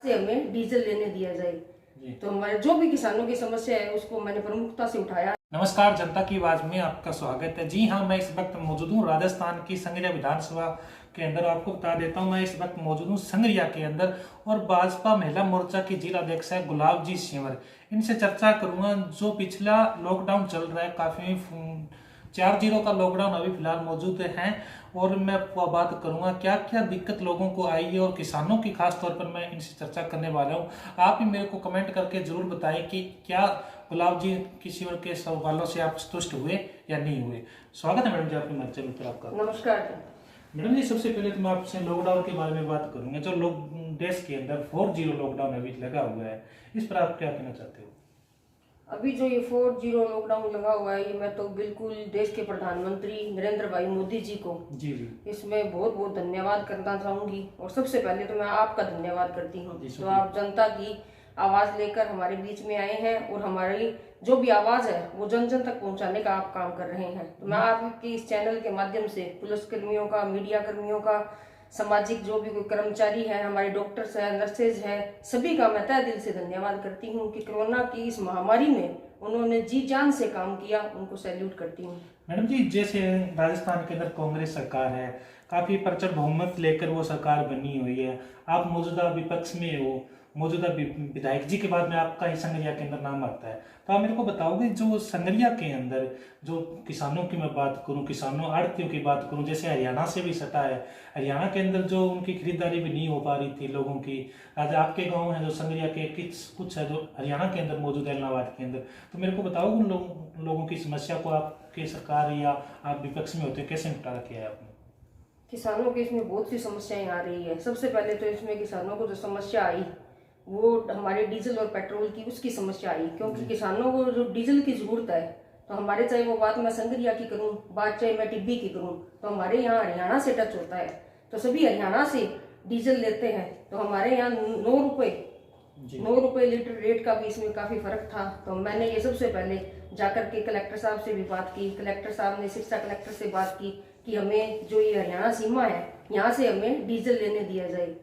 से हमें डीजल लेने दिया जाए। तो हमारे जो भी किसानों की समस्या है उसको मैंने प्रमुखता से उठाया। नमस्कार, जनता की आवाज में आपका स्वागत है। जी हाँ, मैं इस वक्त मौजूद हूँ राजस्थान की संगरिया विधानसभा के अंदर। आपको बता देता हूँ, मैं इस वक्त मौजूद हूँ संगरिया के अंदर और भाजपा महिला मोर्चा की जिला अध्यक्ष है गुलाब जी सिंवर। इनसे चर्चा करूंगा। जो पिछला लॉकडाउन चल रहा है, काफी 4-0 का लॉकडाउन अभी फिलहाल मौजूद है, और मैं बात करूंगा क्या क्या दिक्कत लोगों को आई है और किसानों की खास तौर पर मैं इनसे चर्चा करने वाला हूं। आप ही मेरे को कमेंट करके जरूर बताएं कि क्या गुलाब जी किसी और के सवालों से आप संतुष्ट हुए या नहीं हुए। स्वागत है मैडम जी आपके मंच पर आपका। नमस्कार मैडम जी, सबसे पहले तो मैं आपसे लॉकडाउन के बारे में बात करूंगा। जो लोग देश के अंदर 4-0 लॉकडाउन अभी लगा हुआ है, इस पर आप क्या कहना चाहते हो? अभी जो ये 4-0 लॉकडाउन लगा हुआ है, ये मैं तो बिल्कुल देश के प्रधानमंत्री नरेंद्र भाई मोदी जी को जी जी इसमें बहुत बहुत धन्यवाद करना चाहूंगी। और सबसे पहले तो मैं आपका धन्यवाद करती हूँ जो आप जनता की आवाज लेकर हमारे बीच में आए हैं और हमारी जो भी आवाज है वो जन जन तक पहुंचाने का आप काम कर रहे हैं। तो मैं आपके इस चैनल के माध्यम से पुलिस कर्मियों का, मीडिया कर्मियों का, सामाजिक जो भी कोई कर्मचारी है, हमारे डॉक्टर्स है, नर्सेज है, सभी का मैं तहे दिल से धन्यवाद करती हूँ कि कोरोना की इस महामारी में उन्होंने जी जान से काम किया। उनको सैल्यूट करती हूँ। मैडम जी, जैसे राजस्थान के अंदर कांग्रेस सरकार है, काफी प्रचंड बहुमत लेकर वो सरकार बनी हुई है, आप मौजूदा विपक्ष में हो, मौजूदा विधायक जी के बाद में आपका ही संगरिया के अंदर नाम आता है। तो आप मेरे को बताओगे, जो संगरिया के अंदर जो किसानों की मैं बात करूं, किसानों आड़तियों की बात करूं, जैसे हरियाणा से भी सटा है, हरियाणा के अंदर जो उनकी खरीदारी भी नहीं हो पा रही थी लोगों की। आज आपके गाँव है जो संगरिया के कुछ है जो हरियाणा के अंदर मौजूद है, इलाहाबाद के अंदर। तो मेरे को बताओ उन लोगों की समस्या को आपके सरकार या आप विपक्ष में होते कैसे निपटारा किया है आपने? किसानों के इसमें बहुत सी समस्याएं आ रही है। सबसे पहले तो इसमें किसानों को जो समस्या आई वो हमारे डीजल और पेट्रोल की उसकी समस्या आई, क्योंकि किसानों को जो डीजल की जरूरत है, तो हमारे चाहे वो बात मैं संगरिया की करूं, बात चाहे मैं टिब्बी की करूं, तो हमारे यहाँ हरियाणा से टच होता है। तो सभी हरियाणा से डीजल लेते हैं। तो हमारे यहाँ 9 रुपए लीटर रेट का भी इसमें काफी फर्क था। तो मैंने ये सबसे पहले जाकर के कलेक्टर साहब से भी बात की। कलेक्टर साहब ने शिक्षा कलेक्टर से बात की कि हमें जो ये हरियाणा सीमा है यहाँ से हमें डीजल लेने दिया जाए।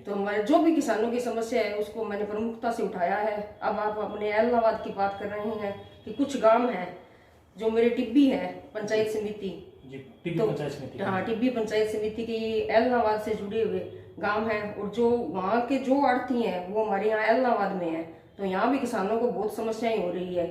तो हमारे जो भी किसानों की समस्या है उसको मैंने प्रमुखता से उठाया है। अब आप अपने इलाहाबाद की बात कर रहे हैं कि कुछ गांव हैं जो मेरे टिब्बी है पंचायत समिति, हाँ टिब्बी पंचायत समिति के इलाहाबाद से जुड़े हुए गांव हैं, और जो वहाँ के जो आड़ती हैं वो हमारे यहाँ इलाहाबाद में है। तो यहाँ भी किसानों को बहुत समस्याएं हो रही है,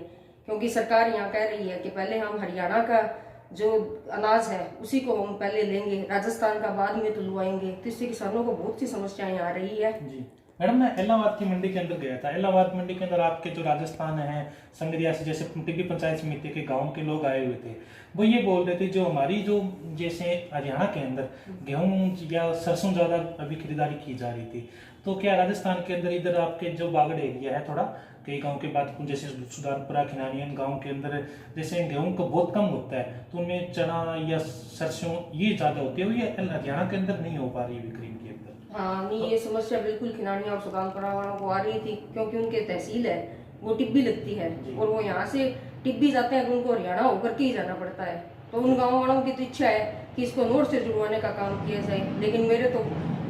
क्योंकि सरकार यहाँ कह रही है कि पहले हम हरियाणा का जो अनाज है उसी को हम पहले लेंगे, राजस्थान का बाद में तुलवाएंगे। तो इससे किसानों को बहुत सी समस्याएं आ रही है। जी मैडम, मैं इलाहाबाद की मंडी के अंदर गया था। इलाहाबाद मंडी के अंदर आपके जो राजस्थान है, संगरिया से, जैसे टिब्बी पंचायत समिति के गांव के लोग आए हुए थे, वो ये बोल रहे थे जो हमारी जो जैसे हरियाणा के अंदर गेहूं या सरसों ज्यादा अभी खरीदारी की जा रही थी, तो क्या राजस्थान के अंदर इधर आपके जो बागड़ एरिया है, थोड़ा कई गांव की बात करूं जैसे सुल्तानपुरा, खिनानियन गांव के अंदर जैसे गेहूं का बहुत कम होता है, तो उनमें चना या सरसों ये ज्यादा होती है, ये हरियाणा के अंदर नहीं हो पा रही बिक्री के अंदर। हाँ नहीं, ये समस्या बिल्कुल खिनानिया और सुल्तानपुरा वालों को आ रही थी, क्योंकि उनके तहसील है वो टिब्बी लगती है, और वो यहाँ से टिब्बी जाते हैं तो उनको हरियाणा होकर के ही जाना पड़ता है। तो उन गाँव वालों की तो इच्छा है कि इसको नोट से जुड़वाने का काम किया जाए, लेकिन मेरे तो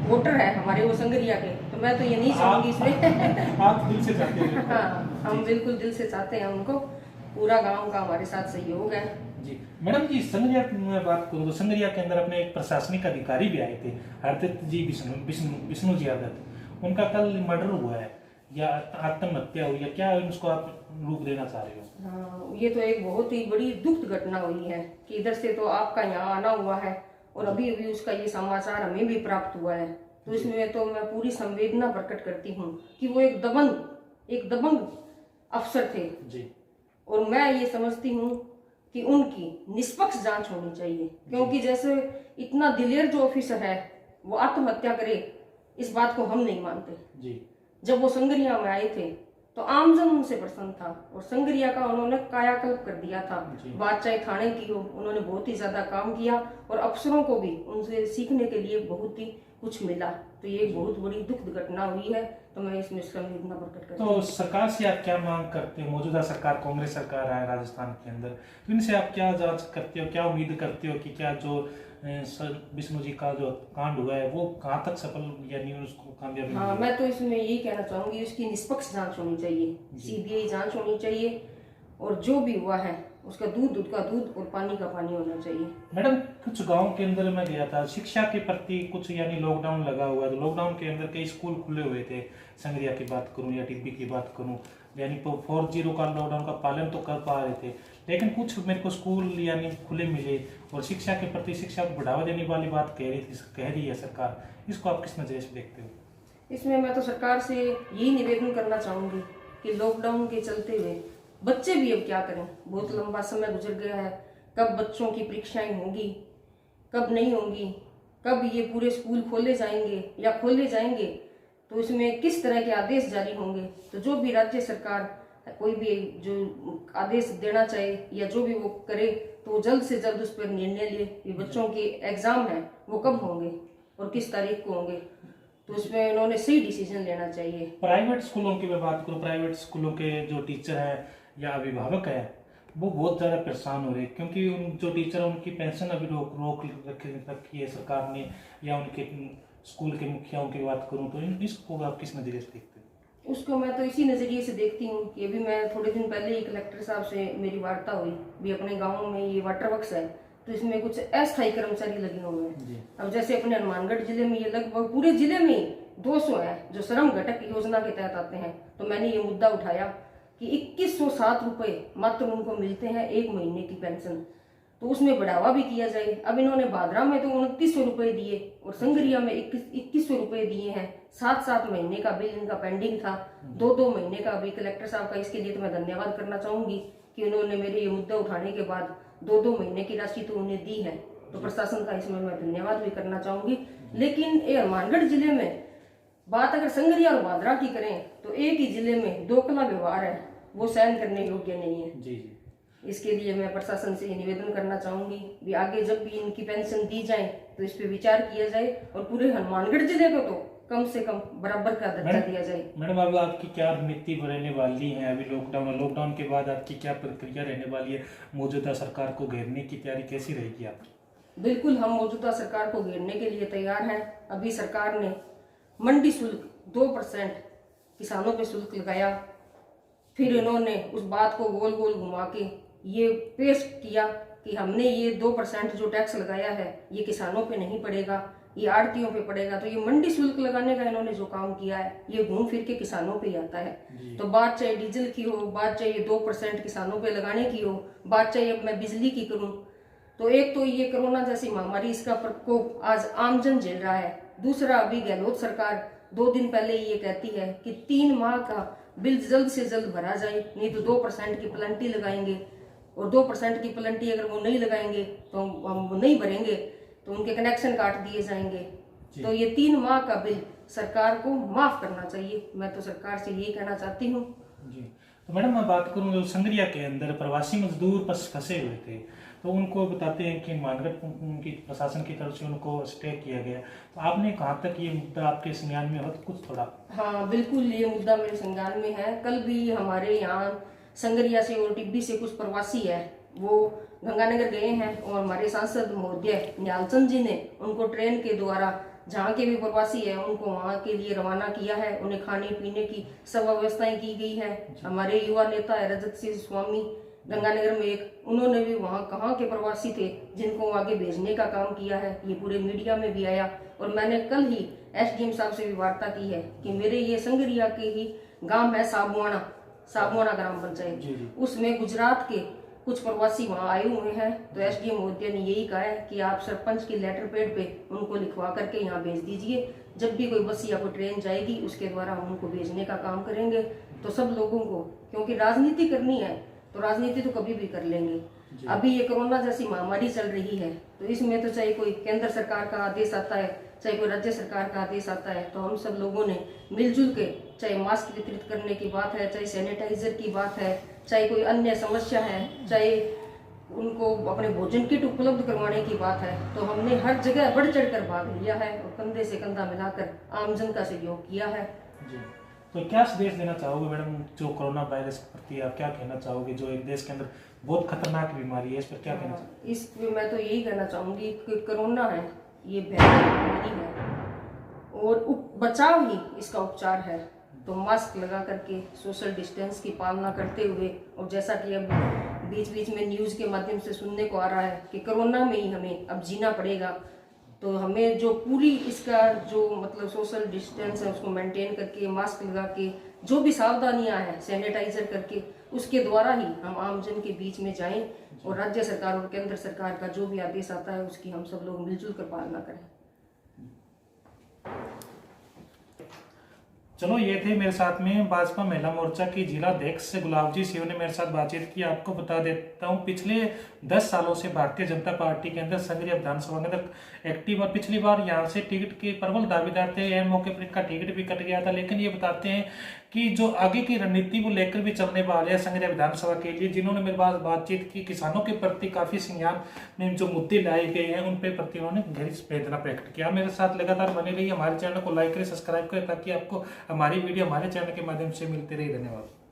वोटर है हमारे वो संगरिया के, तो मैं तो ये नहीं चाहूंगी इसमें। आप दिल से चाहते हैं? हाँ, हम बिल्कुल दिल से चाहते हैं, उनको पूरा गांव का हमारे साथ सहयोग है। जी मैडम जी, संगरिया की मैं बात करूँ तो संगरिया के अंदर अपने एक प्रशासनिक अधिकारी भी आए थे, हरदत्त जी विष्णु जी आदत, उनका कल मर्डर हुआ है या आत्महत्या हुई है, क्या उसको आप रूप देना चाह रहे हो? हाँ, ये तो एक बहुत ही बड़ी दुखद घटना हुई है कि इधर से तो आपका यहाँ आना हुआ है और अभी अभी उसका ये समाचार हमें भी प्राप्त हुआ है। तो इसमें तो मैं पूरी संवेदना प्रकट करती हूँ कि वो एक दबंग अफसर थे जी। और मैं ये समझती हूँ कि उनकी निष्पक्ष जांच होनी चाहिए, क्योंकि जैसे इतना दिलेर जो ऑफिसर है वो आत्महत्या करे, इस बात को हम नहीं मानते जी। जब वो संगरिया में आए थे तो आमजन उनसे प्रसन्न था और संगरिया का उन्होंने कायाकल्प कर दिया था। बात चाहे थाने की हो, उन्होंने बहुत ही ज्यादा काम किया और अफसरों को भी उनसे सीखने के लिए बहुत ही कुछ मिला। तो ये बहुत बड़ी दुखद घटना हुई है, तो मैं इसमें संवेदना प्रकट करती हूँ। तो सरकार से आप क्या मांग करते हो? मौजूदा सरकार कांग्रेस सरकार है राजस्थान के अंदर, तो इनसे आप क्या जांच करते हो, क्या उम्मीद करते हो कि क्या जो विष्णु जी का जो कांड हुआ है वो कहाँ तक सफल यानी उसको कामयाबी हाँ, मिली? मैं तो इसमें यही कहना चाहूंगी, उसकी निष्पक्ष जांच होनी चाहिए, सीबीआई जांच होनी चाहिए, और जो भी हुआ है उसका दूध का दूध और पानी का पानी होना चाहिए। मैडम, कुछ गांव के अंदर मैं गया था, शिक्षा के प्रति कुछ यानी लॉकडाउन लगा हुआ है, तो लॉकडाउन के अंदर कई स्कूल खुले हुए थे, संगरिया की बात करूं या टिब्बी की बात करूं, यानी 4-0 का लॉकडाउन का पालन तो कर पा रहे थे, लेकिन कुछ मेरे को स्कूल यानी खुले मिले और शिक्षा के प्रति शिक्षा को बढ़ावा देने वाली बात कह रही है सरकार, इसको आप किस नजरिए से देखते हो? इसमें मैं तो सरकार से यही निवेदन करना चाहूंगी कि लॉकडाउन के चलते हुए बच्चे भी अब क्या करें, बहुत लंबा समय गुजर गया है, कब बच्चों की परीक्षाएं होंगी, कब नहीं होंगी, कब ये पूरे स्कूल खोले जाएंगे या खोले जाएंगे, तो इसमें किस तरह के आदेश जारी होंगे। तो जो भी राज्य सरकार कोई भी जो आदेश देना चाहे या जो भी वो करे, तो जल्द से जल्द उस पर निर्णय ले। ये बच्चों के एग्जाम है वो कब होंगे और किस तारीख को होंगे, तो उसमें उन्होंने सही डिसीजन लेना चाहिए। प्राइवेट स्कूलों की मैं बात करूँ, प्राइवेट स्कूलों के जो टीचर हैं या अभिभावक है वो बहुत ज़्यादा परेशान हो रहे हैं, क्योंकि उन जो टीचर है उनकी पेंशन अभी रोक रखी है सरकार ने, या उनके स्कूल के मुखियाओं की बात करूँ तो इसको आप किस नज़रिए से देखते हैं? उसको मैं तो इसी नज़रिए से देखती हूँ कि अभी मैं थोड़े दिन पहले ही कलेक्टर साहब से मेरी वार्ता हुई, भी अपने गाँव में ये वाटर वर्क्स है तो इसमें कुछ अस्थायी कर्मचारी लगे हुए हैं। अब जैसे अपने हनुमानगढ़ जिले में ये लगभग पूरे जिले में 200 है जो श्रम घटक योजना के तहत आते हैं, तो मैंने ये मुद्दा उठाया कि 2107 रुपए मात्र उनको मिलते हैं 1 महीने की पेंशन, तो उसमें बढ़ावा भी किया जाए। अब इन्होंने भादरा में तो 2900 रुपए दिए और संगरिया में 2100 रुपए दिए हैं। 7-7 महीने का बिल इनका पेंडिंग था, 2-2 महीने का। अभी कलेक्टर साहब का इसके लिए तो मैं धन्यवाद करना चाहूंगी कि उन्होंने मेरे ये मुद्दा उठाने के बाद 2-2 महीने की राशि तो उन्हें दी है, तो प्रशासन का इसमें मैं धन्यवाद भी करना चाहूंगी। लेकिन ये हनुमानगढ़ जिले में बात अगर संगरिया और भादरा की करें तो एक ही जिले में दोकला व्यवहार है, वो सहन करने योग्य नहीं है। जी जी। इसके लिए मैं प्रशासन से ये निवेदन करना चाहूंगी भी आगे जब भी इनकी पेंशन दी जाए तो इस पे विचार किया जाए और पूरे हनुमानगढ़ जिले को तो कम से कम बराबर का दर्जा दिया जाए। मैडम, अब आपकी क्या रणनीति रहने वाली है? अभी लॉकडाउन के बाद आपकी क्या प्रक्रिया रहने वाली है? मौजूदा सरकार को घेरने की तैयारी कैसी रहेगी आपकी? बिल्कुल, हम मौजूदा सरकार को घेरने के लिए तैयार हैं। अभी सरकार ने मंडी शुल्क 2% किसानों पे शुल्क लगाया, फिर इन्होंने उस बात को गोल गोल घुमा के ये पेश किया कि हमने ये 2% जो टैक्स लगाया है ये किसानों पे नहीं पड़ेगा, ये आड़तियों पे पड़ेगा। तो ये मंडी शुल्क लगाने का इन्होंने जो काम किया है ये घूम फिर के किसानों पे ही आता है। तो बात चाहे डीजल की हो, बात चाहे 2% किसानों पे लगाने की हो, बात चाहे अब मैं बिजली की करूं, तो एक तो ये कोरोना जैसी महामारी इसका प्रकोप आज आमजन झेल रहा है। दूसरा, अभी गहलोत सरकार 2 दिन पहले ये कहती है कि 3 माह का बिल जल्द से जल्द भरा जाए, नहीं तो 2% की प्लेंटी लगाएंगे, और 2% की प्लेंटी अगर वो नहीं लगाएंगे तो हम नहीं भरेंगे तो उनके कनेक्शन काट दिए जाएंगे। तो ये 3 माह का बिल सरकार को माफ करना चाहिए। मैं तो सरकार से यही कहना चाहती हूँ। जी, तो मैडम मैं बात करूँ जो संगरिया के अंदर प्रवासी मजदूर फंसे हुए थे, तो उनको बताते हैं कि मानगढ़ की प्रशासन की तरफ से उनको स्टे किया गया, तो आपने कहाँ तक ये मुद्दा आपके संज्ञान में हो तो कुछ थोड़ा? हाँ बिल्कुल, ये मुद्दा मेरे संज्ञान में है। कल भी हमारे यहाँ संगरिया से और टिब्बी से कुछ प्रवासी है वो गंगानगर गए हैं, और हमारे सांसद महोदय न्यालचंद जी ने उनको ट्रेन के द्वारा जहाँ के भी प्रवासी है उनको वहाँ के लिए रवाना किया है। उन्हें खाने पीने की सब व्यवस्थाएं की गई है। हमारे युवा नेता है रजत सिंह स्वामी गंगानगर में एक, उन्होंने भी वहाँ कहाँ के प्रवासी थे जिनको आगे भेजने का काम किया है, ये पूरे मीडिया में भी आया। और मैंने कल ही एसडीएम साहब से भी वार्ता की है कि मेरे ये संगरिया के ही गांव है साबुआना ग्राम पंचायत, उसमें गुजरात के कुछ प्रवासी वहाँ आए हुए हैं। तो एसडीएम महोदय ने यही कहा है कि आप सरपंच की लेटर पैड पे उनको लिखवा करके यहाँ भेज दीजिए, जब भी कोई बस या कोई ट्रेन जाएगी उसके द्वारा हम उनको भेजने का काम करेंगे। तो सब लोगों को, क्योंकि राजनीति करनी है तो राजनीति तो कभी भी कर लेंगे। अभी ये कोरोना जैसी महामारी चल रही है तो इसमें तो चाहे कोई केंद्र सरकार का आदेश आता है चाहे कोई राज्य सरकार का आदेश आता है, तो हम सब लोगों ने मिलजुल के, चाहे मास्क वितरित करने की बात है, चाहे सैनिटाइजर की बात है, चाहे कोई अन्य समस्या है, चाहे उनको अपने भोजन किट उपलब्ध करवाने की बात है, तो हमने हर जगह बढ़ चढ़ कर भाग लिया है और कंधे से कंधा मिलाकर आमजन का सहयोग किया है। जी, तो क्या संदेश देना चाहोगे मैडम, जो कोरोना वायरस के प्रति आप क्या कहना चाहोगे, जो एक देश के अंदर बहुत खतरनाक बीमारी है, इस पर क्या कहना चाहोगे? इस मैं तो यही कहना चाहूंगी कि कोरोना है, ये भयानक बीमारी है और बचाव ही इसका उपचार है। तो मास्क लगा करके सोशल डिस्टेंस की पालना करते हुए, और जैसा कि अब बीच बीच में न्यूज के माध्यम से सुनने को आ रहा है कि कोरोना में ही हमें अब जीना पड़ेगा, तो हमें जो पूरी इसका जो मतलब सोशल डिस्टेंस है उसको मेंटेन करके, मास्क लगा के, जो भी सावधानियां हैं सैनिटाइजर करके, उसके द्वारा ही हम आमजन के बीच में जाएं और राज्य सरकार और केंद्र सरकार का जो भी आदेश आता है उसकी हम सब लोग मिलजुल कर पालना करें। चलो, ये थे मेरे साथ में भाजपा महिला मोर्चा की जिला अध्यक्ष गुलाब जी सिंह ने मेरे साथ बातचीत की। आपको बता देता हूँ, पिछले 10 सालों से भारतीय जनता पार्टी के अंदर संगरिया विधानसभा के अंदर एक्टिव, और पिछली बार यहाँ से टिकट के प्रबल दावेदार थे। यह मौके पर इनका टिकट भी कट गया था, लेकिन ये बताते हैं कि जो आगे की रणनीति वो लेकर भी चलने वाले हैं संगरिया विधानसभा के लिए। जिन्होंने मेरे पास बातचीत की, किसानों के प्रति काफी संज्ञान में जो मुद्दे लाए गए हैं उन पे प्रति उन्होंने गहरी संवेदना व्यक्त किया। मेरे साथ लगातार बने रहिए, हमारे चैनल को लाइक करें, सब्सक्राइब करें, ताकि आपको हमारी वीडियो हमारे चैनल के माध्यम से मिलती रही। धन्यवाद।